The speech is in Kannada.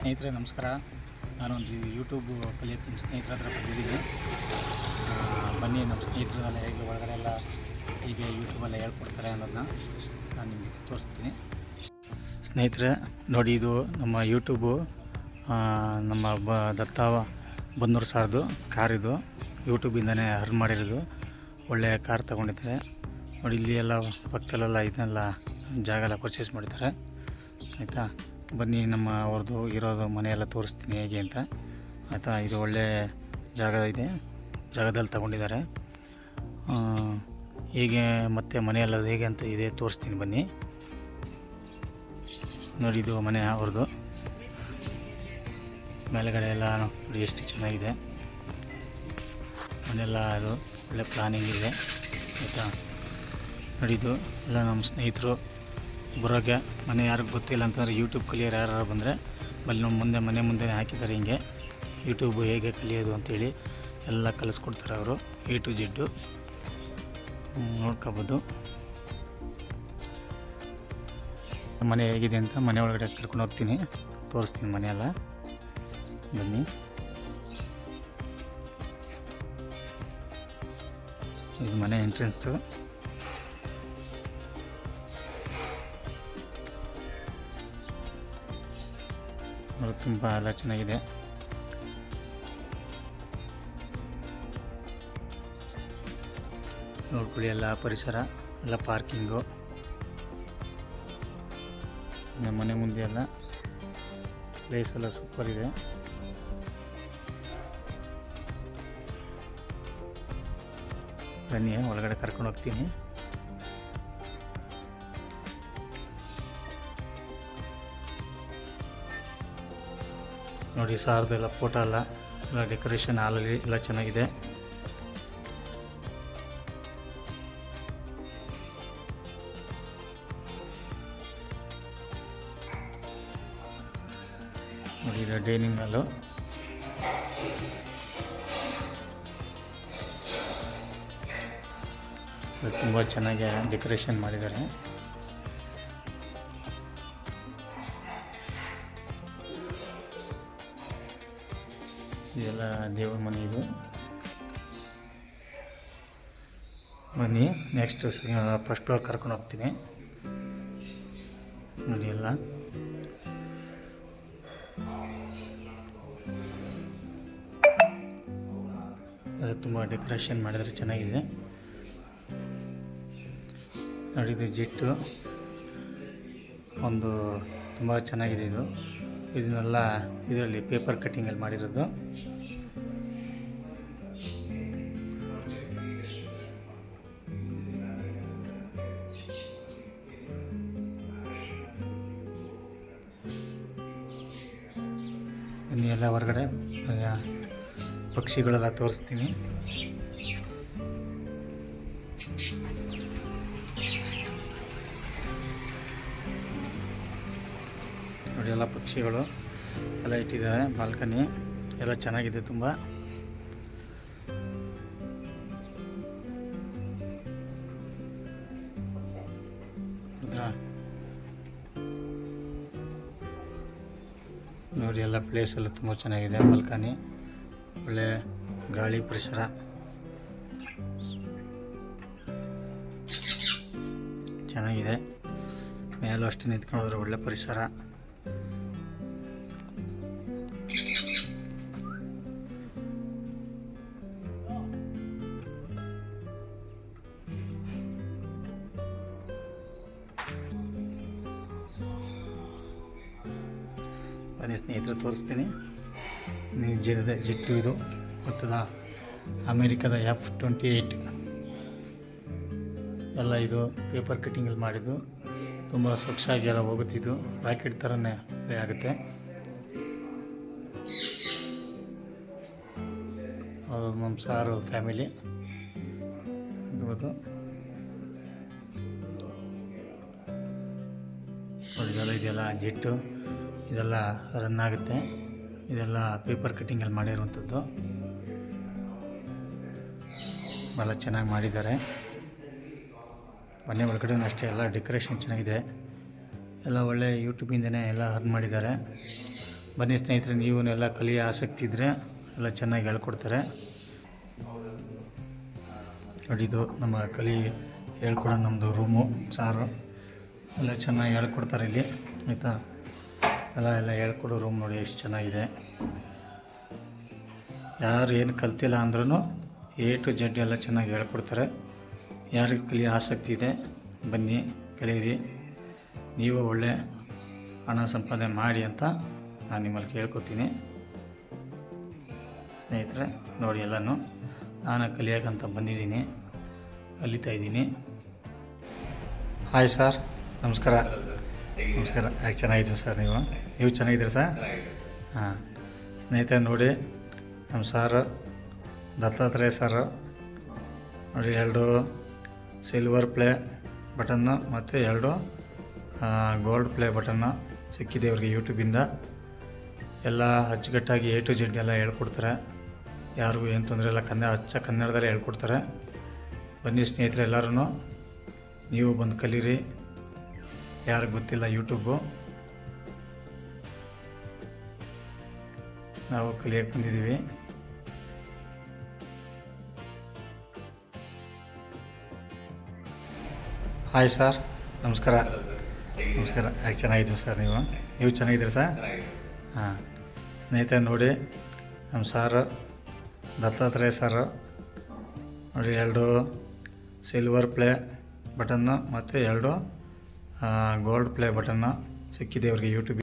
ಸ್ನೇಹಿತರೆ ನಮಸ್ಕಾರ. ನಾನೊಂದು ಯೂಟ್ಯೂಬ್ ಕಲಿಯೋಕ್ಕೆ ನಮ್ಮ ಸ್ನೇಹಿತರ ಹತ್ರ ಬಂದಿದ್ದೀನಿ. ಬನ್ನಿ ನಮ್ಮ ಸ್ನೇಹಿತರೆಲ್ಲ ಹೇಗೆ ಒಳಗಡೆ ಎಲ್ಲ ಹೀಗೆ ಯೂಟ್ಯೂಬೆಲ್ಲ ಹೇಳ್ಕೊಡ್ತಾರೆ ಅನ್ನೋದನ್ನ ನಾನು ನಿಮಗೆ ತೋರಿಸ್ತೀನಿ. ಸ್ನೇಹಿತರೆ ನೋಡಿ, ಇದು ನಮ್ಮ ಯೂಟ್ಯೂಬು ನಮ್ಮ ದತ್ತ ಬನ್ನೂರು ಸಾರ್ದು ಕಾರ್. ಇದು ಯೂಟ್ಯೂಬಿಂದನೇ ಅರ್ನ್ ಮಾಡಿರೋದು. ಒಳ್ಳೆಯ ಕಾರ್ ತೊಗೊಂಡಿದ್ದಾರೆ ನೋಡಿ. ಇಲ್ಲಿ ಎಲ್ಲ ಪಕ್ಕದಲ್ಲೆಲ್ಲ ಇದನ್ನೆಲ್ಲ ಜಾಗ ಎಲ್ಲ ಪರ್ಚೇಸ್ ಮಾಡಿದ್ದಾರೆ ಆಯಿತಾ. ಬನ್ನಿ ನಮ್ಮ ಅವ್ರದ್ದು ಇರೋದು ಮನೆಯೆಲ್ಲ ತೋರಿಸ್ತೀನಿ ಹೇಗೆ ಅಂತ ಆಯಿತಾ. ಇದು ಒಳ್ಳೆ ಜಾಗ ಇದೆ, ಜಾಗದಲ್ಲಿ ತಗೊಂಡಿದ್ದಾರೆ. ಹೀಗೆ ಮತ್ತು ಮನೆಯೆಲ್ಲ ಹೇಗೆ ಅಂತ ಇದೆ ತೋರಿಸ್ತೀನಿ ಬನ್ನಿ. ನೋಡಿ, ಇದು ಮನೆ ಅವ್ರದ್ದು. ಮೇಲುಗಡೆ ಎಲ್ಲ ನೋಡಿ ಎಷ್ಟು ಚೆನ್ನಾಗಿದೆ ಮನೆಯೆಲ್ಲ. ಅದು ಒಳ್ಳೆ ಪ್ಲಾನಿಂಗ್ ಇದೆ ಆಯಿತಾ. ನೋಡಿದ್ದು ಎಲ್ಲ ನಮ್ಮ ಸ್ನೇಹಿತರು ಬರೋಕ್ಕೆ ಮನೆ ಯಾರಿಗೆ ಗೊತ್ತಿಲ್ಲ ಅಂತಂದರೆ ಯೂಟ್ಯೂಬ್ ಕಲಿಯೋರು ಯಾರು ಬಂದರೆ ಬಲ್ಲಿ ನಮ್ಮ ಮನೆ ಮುಂದೆ ಹಾಕಿದ್ದಾರೆ. ಹಿಂಗೆ ಯೂಟ್ಯೂಬ್ ಹೇಗೆ ಕಲಿಯೋದು ಅಂತೇಳಿ ಎಲ್ಲ ಕಲಿಸ್ಕೊಡ್ತಾರೆ ಅವರು. A to Z ನೋಡ್ಕೋಬೋದು. ಮನೆ ಹೇಗಿದೆ ಅಂತ ಮನೆ ಒಳಗಡೆ ಕರ್ಕೊಂಡು ಹೋಗ್ತೀನಿ, ತೋರಿಸ್ತೀನಿ ಮನೆಯೆಲ್ಲ. ಬನ್ನಿ. ಇದು ಮನೆ ಎಂಟ್ರೆನ್ಸು. ತುಂಬ ಎಲ್ಲ ಚೆನ್ನಾಗಿದೆ. ನೋಡ್ಕೊಳ್ಳಿ ಎಲ್ಲ ಪರಿಸರ ಎಲ್ಲ ಪಾರ್ಕಿಂಗು. ನಮ್ಮ ಮನೆ ಮುಂದೆ ಎಲ್ಲ ಪ್ಲೇಸ್ ಎಲ್ಲ ಸೂಪರ್ ಇದೆ. ಬನ್ನಿ ಒಳಗಡೆ ಕರ್ಕೊಂಡು ಹೋಗ್ತೀನಿ. ನೋಡಿ ಸಾರ್ದೆಲ್ಲ ಫೋಟೋ ಎಲ್ಲ ಡೆಕೋರೇಷನ್ ಹಾಲಲ್ಲಿ ಎಲ್ಲ ಚೆನ್ನಾಗಿದೆ. ನೋಡಿ ಇದು ಡೈನಿಂಗ್ ಹಾಲು. ತುಂಬ ಚೆನ್ನಾಗಿ ಡೆಕೋರೇಷನ್ ಮಾಡಿದ್ದಾರೆ. ಇದೆಲ್ಲ ದೇವ್ರ ಮನೆ ಇದು. ಬನ್ನಿ ನೆಕ್ಸ್ಟ್ ಫಸ್ಟ್ ಫ್ಲೋರ್ ಕರ್ಕೊಂಡು ಹೋಗ್ತೀನಿ. ನೋಡಿ ಎಲ್ಲ ತುಂಬ ಡೆಕೋರೇಷನ್ ಮಾಡಿದರೆ ಚೆನ್ನಾಗಿದೆ. ನೋಡಿ ಇದು ಜಿಟ್ಟು ಒಂದು ತುಂಬ ಚೆನ್ನಾಗಿದೆ. ಇದನ್ನೆಲ್ಲ ಇದರಲ್ಲಿ ಪೇಪರ್ ಕಟ್ಟಿಂಗಲ್ಲಿ ಮಾಡಿರೋದು. ಎಲ್ಲ ಹೊರಗಡೆ ಪಕ್ಷಿಗಳೆಲ್ಲ ತೋರಿಸ್ತೀನಿ. ನೋಡಿ ಎಲ್ಲ ಪಕ್ಷಿಗಳು ಎಲ್ಲ ಇಟ್ಟಿದ್ದಾರೆ. ಬಾಲ್ಕನಿ ಎಲ್ಲ ಚೆನ್ನಾಗಿದೆ ತುಂಬ. ನೋಡಿ ಎಲ್ಲ ಪ್ಲೇಸ್ ಎಲ್ಲ ತುಂಬ ಚೆನ್ನಾಗಿದೆ. ಬಾಲ್ಕನಿ ಒಳ್ಳೆ ಗಾಳಿ ಪರಿಸರ. ಚೆನ್ನಾಗಿದೆ. ಮೇಲೂ ಅಷ್ಟೇ ನಿಂತ್ಕೊಂಡ್ರೆ ಒಳ್ಳೆ ಪರಿಸರ. ಬನ್ನಿ ಸ್ನೇಹಿತರೆ ತೋರಿಸ್ತೀನಿ. ಜಿಟ್ಟು ಇದು ಗೊತ್ತದ, ಅಮೇರಿಕಾದ F-28 ಎಲ್ಲ. ಇದು ಪೇಪರ್ ಕಟ್ಟಿಂಗಲ್ಲಿ ಮಾಡಿದ್ದು. ತುಂಬ ಸ್ವಚ್ಛಾಗಿ ಎಲ್ಲ ಹೋಗುತ್ತಿದ್ದು. ರಾಕೆಟ್ ಥರನೇ ಪ್ಲೇ ಆಗುತ್ತೆ. ಅದು ನಮ್ಮ ಸಾರು ಫ್ಯಾಮಿಲಿ ಇರ್ಬೋದು. ನೋಡಿ ಇದೆಲ್ಲ ಜಿಟ್ಟು, ಇದೆಲ್ಲ ರನ್ ಆಗುತ್ತೆ. ಇದೆಲ್ಲ ಪೇಪರ್ ಕಟ್ಟಿಂಗಲ್ಲಿ ಮಾಡಿರುವಂಥದ್ದು. ಭಾಳ ಚೆನ್ನಾಗಿ ಮಾಡಿದ್ದಾರೆ. ಮನೆ ಒಳಗಡೆ ಅಷ್ಟೇ ಎಲ್ಲ ಡೆಕೋರೇಷನ್ ಚೆನ್ನಾಗಿದೆ. ಎಲ್ಲ ಒಳ್ಳೆ ಯೂಟ್ಯೂಬಿಂದನೇ ಎಲ್ಲ ಅರ್ನ್ ಮಾಡಿದ್ದಾರೆ. ಬನ್ನಿ ಸ್ನೇಹಿತರೆ, ನೀವು ಎಲ್ಲ ಕಲಿಯೋ ಆಸಕ್ತಿ ಇದ್ದರೆ ಎಲ್ಲ ಚೆನ್ನಾಗಿ ಹೇಳ್ಕೊಡ್ತಾರೆ. ನೋಡಿ, ಇದು ನಮ್ಮ ಹೇಳ್ಕೊಡೋ ನಮ್ಮದು ರೂಮು, ಸಾರು ಎಲ್ಲ ಚೆನ್ನಾಗಿ ಹೇಳ್ಕೊಡ್ತಾರೆ ಇಲ್ಲಿ, ಆಯಿತಾ. ಎಲ್ಲ ಹೇಳ್ಕೊಡೋ ರೂಮ್ ನೋಡಿ ಎಷ್ಟು ಚೆನ್ನಾಗಿದೆ. ಯಾರು ಏನು ಕಲ್ತಿಲ್ಲ ಅಂದ್ರೂ A to Z ಎಲ್ಲ ಚೆನ್ನಾಗಿ ಹೇಳ್ಕೊಡ್ತಾರೆ. ಯಾರಿಗೆ ಕಲಿಯೋ ಆಸಕ್ತಿ ಇದೆ ಬನ್ನಿ ಕಲೀರಿ, ನೀವು ಒಳ್ಳೆ ಹಣ ಸಂಪಾದನೆ ಮಾಡಿ ಅಂತ ನಾನು ನಿಮ್ಮಲ್ಲಿ ಕೇಳ್ಕೊತೀನಿ ಸ್ನೇಹಿತರೆ. ನೋಡಿ, ಎಲ್ಲನೂ ನಾನು ಕಲಿಯೋಕ್ಕಂತ ಬಂದಿದ್ದೀನಿ, ಕಲಿತಾ ಇದ್ದೀನಿ. ಹಾಯ್ ಸರ್, ನಮಸ್ಕಾರ. ನಮಸ್ಕಾರ. ಯಾಕೆ ಚೆನ್ನಾಗಿದ್ದೀವಿ ಸರ್, ನೀವು ಚೆನ್ನಾಗಿದ್ದೀರಿ ಸರ್? ಹಾಂ ಸ್ನೇಹಿತರೆ, ನೋಡಿ ನಮ್ಮ ಸಾರು ದತ್ತಾತ್ರೇಯ ಸರ್ ನೋಡಿ, 2 ಸಿಲ್ವರ್ ಪ್ಲೇ ಬಟನ್ನು ಮತ್ತು 2 ಗೋಲ್ಡ್ ಪ್ಲೇ ಬಟನ್ನು ಸಿಕ್ಕಿದೆ ಅವ್ರಿಗೆ ಯೂಟ್ಯೂಬಿಂದ. ಎಲ್ಲ ಅಚ್ಚುಕಟ್ಟಾಗಿ A to Z ಎಲ್ಲ ಹೇಳ್ಕೊಡ್ತಾರೆ. ಯಾರಿಗೂ ಏನು ತೊಂದರೆ ಇಲ್ಲ, ಕನ್ನಡದಲ್ಲೇ ಹೇಳ್ಕೊಡ್ತಾರೆ. ಬನ್ನಿ ಸ್ನೇಹಿತರೆ, ಎಲ್ಲರೂ ನೀವು ಬಂದು ಕಲೀರಿ. ಯಾರಿಗೆ ಗೊತ್ತಿಲ್ಲ ಯೂಟ್ಯೂಬು, ನಾವು ಕಲಿಯೋಕ್ಕೆ ಬಂದಿದ್ದೀವಿ. ಹಾಯ್ ಸರ್, ನಮಸ್ಕಾರ. ನಮಸ್ಕಾರ. ಯಾಕೆ ಚೆನ್ನಾಗಿದ್ದೀವಿ ಸರ್, ನೀವು ಚೆನ್ನಾಗಿದ್ದೀರಿ ಸರ್? ಹಾಂ ಸ್ನೇಹಿತರೆ, ನೋಡಿ ನಮ್ಮ ಸಾರು ದತ್ತಾತ್ರೇಯ ಸರ್ ನೋಡಿ, 2 ಸಿಲ್ವರ್ ಪ್ಲೇ ಬಟನ್ನು ಮತ್ತು 2 ಗೋಲ್ಡ್ ಪ್ಲೇ ಬಟನ್ನು ಸಿಕ್ಕಿದೆ ಅವ್ರಿಗೆ ಯೂಟ್ಯೂಬ್